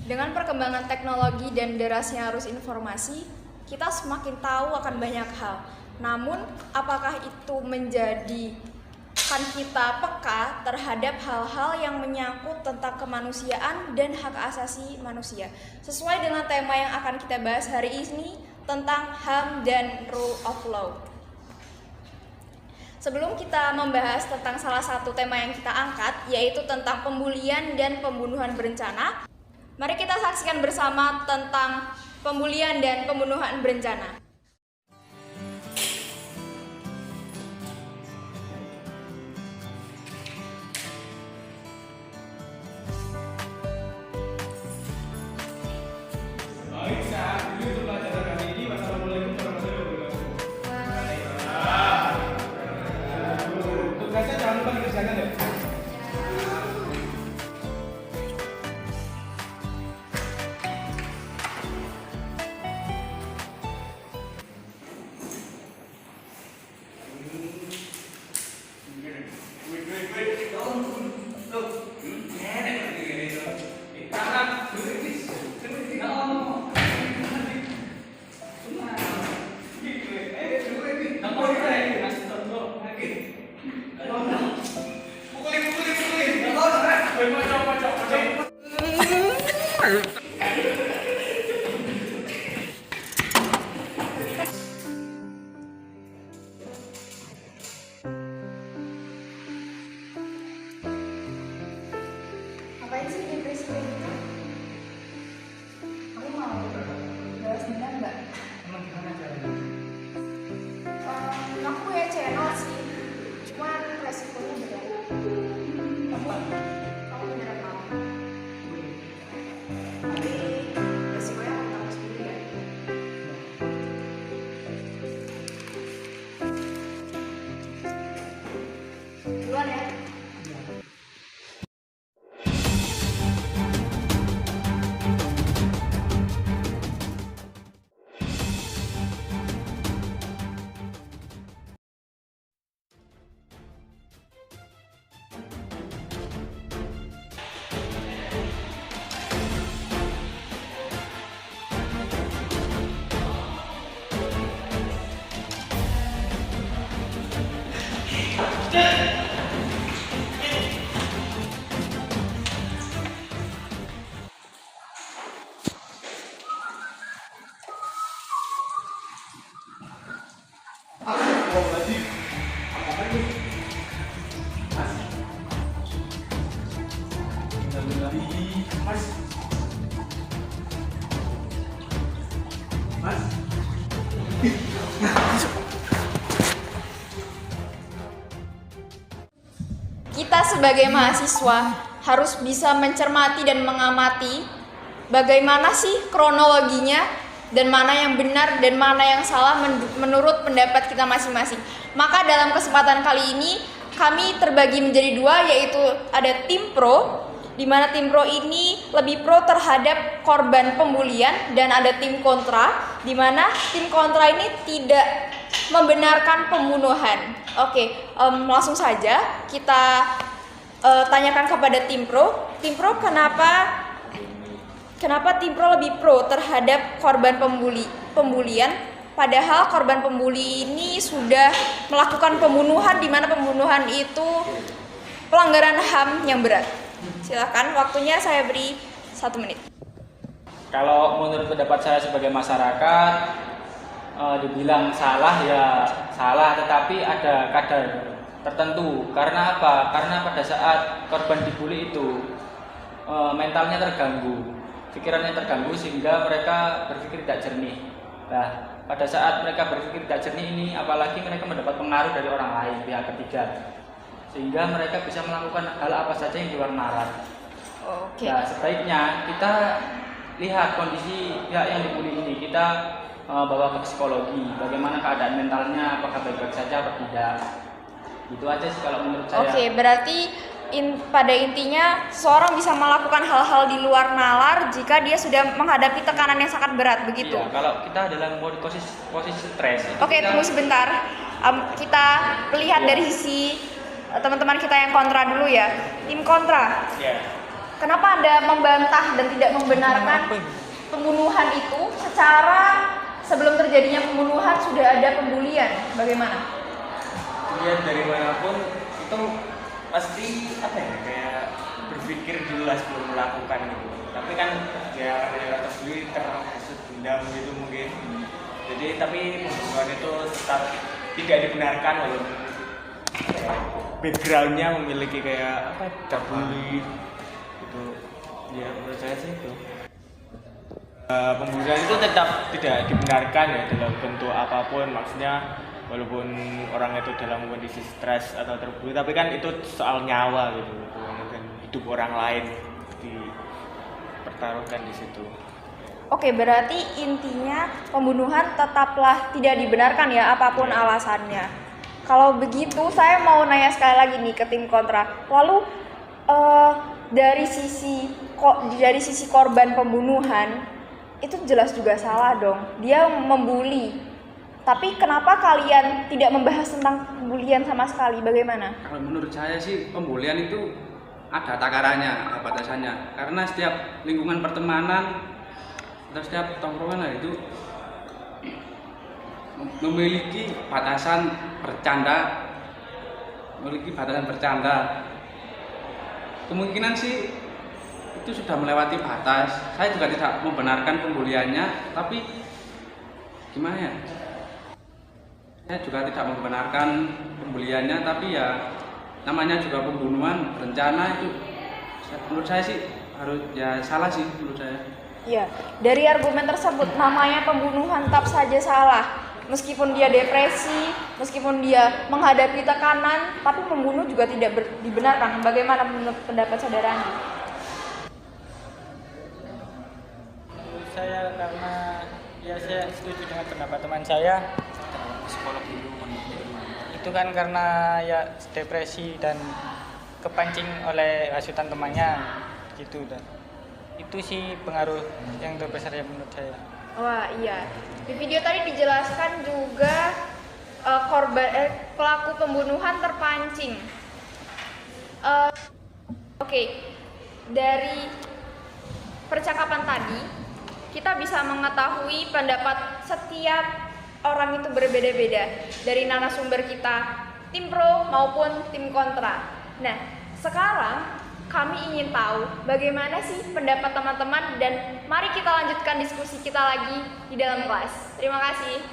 Dengan perkembangan teknologi dan derasnya arus informasi, kita semakin tahu akan banyak hal. Namun, apakah itu menjadikan kita peka terhadap hal-hal yang menyangkut tentang kemanusiaan dan hak asasi manusia? Sesuai dengan tema yang akan kita bahas hari ini tentang HAM dan Rule of Law. Sebelum kita membahas tentang salah satu tema yang kita angkat, yaitu tentang pembulian dan pembunuhan berencana, mari kita saksikan bersama tentang pembulian dan pembunuhan berencana. Baik, saat ini untuk pelajaran kali ini, wassalamualaikum warahmatullahi wabarakatuh. Tugasnya jangan lupa dikerjakan ya. Ngapain sih di presiden itu? Aku mau balas dendam nggak? Emang gimana caranya? Aku punya channel sih, cuman resikonya berat. Aku beneran mau. Tapi resikonya aku tahu sendiri ya. Duluan ya. Mas. Kita sebagai mahasiswa harus bisa mencermati dan mengamati bagaimana sih kronologinya dan mana yang benar dan mana yang salah menurut pendapat kita masing-masing. Maka dalam kesempatan kali ini kami terbagi menjadi dua, yaitu ada tim pro, di mana tim pro ini lebih pro terhadap korban pembulian, dan ada tim kontra, di mana tim kontra ini tidak membenarkan pembunuhan. Oke, langsung saja kita tanyakan kepada tim pro. Tim pro, kenapa tim pro lebih pro terhadap korban pembulian, padahal korban pembuli ini sudah melakukan pembunuhan, di mana pembunuhan itu pelanggaran HAM yang berat. Silakan, waktunya saya beri 1 menit. Kalau menurut pendapat saya sebagai masyarakat, dibilang salah ya salah, tetapi ada kadar tertentu. Karena apa? Karena pada saat korban dibully itu mentalnya terganggu, pikirannya terganggu, sehingga mereka berpikir tidak jernih. Nah, pada saat mereka berpikir tidak jernih ini, apalagi mereka mendapat pengaruh dari orang lain, pihak ketiga, sehingga mereka bisa melakukan hal apa saja yang di luar nalar. Oke. Nah, sebaiknya kita lihat kondisi pihak yang dibully ini, kita bawa ke psikologi, bagaimana keadaan mentalnya, apakah baik-baik saja atau tidak. Itu aja sih kalau menurut saya. Oke, berarti pada intinya seorang bisa melakukan hal-hal di luar nalar jika dia sudah menghadapi tekanan yang sangat berat, begitu? Iya, kalau kita dalam posisi stres. Oke, tunggu sebentar. Kita lihat dari sisi teman-teman kita yang kontra dulu ya. Tim kontra. Iya. Kenapa Anda membantah dan tidak membenarkan pembunuhan itu secara sebelum terjadinya pembunuhan sudah ada pembulian? Bagaimana? Lihat dari manapun itu pasti apa ya, kayak berpikir dulu lah sebelum melakukan gitu. Tapi kan ya karena tersebut terhasut dendam gitu mungkin. Jadi tapi pembunuhan itu tetap tidak dibenarkan walaupun backgroundnya memiliki kayak apa cabuli gitu. Ya menurut saya sih itu. Pembunuhan itu tetap tidak dibenarkan ya dalam bentuk apapun, maksudnya walaupun orang itu dalam kondisi stres atau terburu, tapi kan itu soal nyawa gitu, dan hidup orang lain dipertaruhkan di situ. Oke, berarti intinya pembunuhan tetaplah tidak dibenarkan ya, apapun alasannya. Kalau begitu, saya mau nanya sekali lagi nih ke tim kontra. Lalu dari sisi korban pembunuhan itu jelas juga salah dong. Dia membuli. Tapi kenapa kalian tidak membahas tentang pembulian sama sekali? Bagaimana? Kalau menurut saya sih pembulian itu ada takarannya, ada batasannya. Karena setiap lingkungan pertemanan atau setiap tongkrongan lah itu memiliki batasan bercanda, Kemungkinan sih itu sudah melewati batas. Saya juga tidak membenarkan pembuliannya, tapi gimana ya? Saya juga tidak membenarkan pembuliannya, tapi ya namanya juga pembunuhan berencana itu menurut saya sih harus ya salah sih menurut saya. Ya, dari argumen tersebut namanya pembunuhan tetap saja salah. Meskipun dia depresi, meskipun dia menghadapi tekanan, tapi membunuh juga tidak dibenarkan. Bagaimana menurut pendapat saudara Andi? Menurut saya karena ya saya setuju dengan pendapat teman saya. Itu kan karena ya depresi dan kepancing oleh hasutan temannya gitu dan itu sih pengaruh yang terbesar ya menurut saya. Wah iya, di video tadi dijelaskan juga pelaku pembunuhan terpancing. Oke, dari percakapan tadi kita bisa mengetahui pendapat setiap orang itu berbeda-beda dari narasumber kita, tim pro maupun tim kontra. Nah, sekarang kami ingin tahu bagaimana sih pendapat teman-teman dan mari kita lanjutkan diskusi kita lagi di dalam kelas. Terima kasih.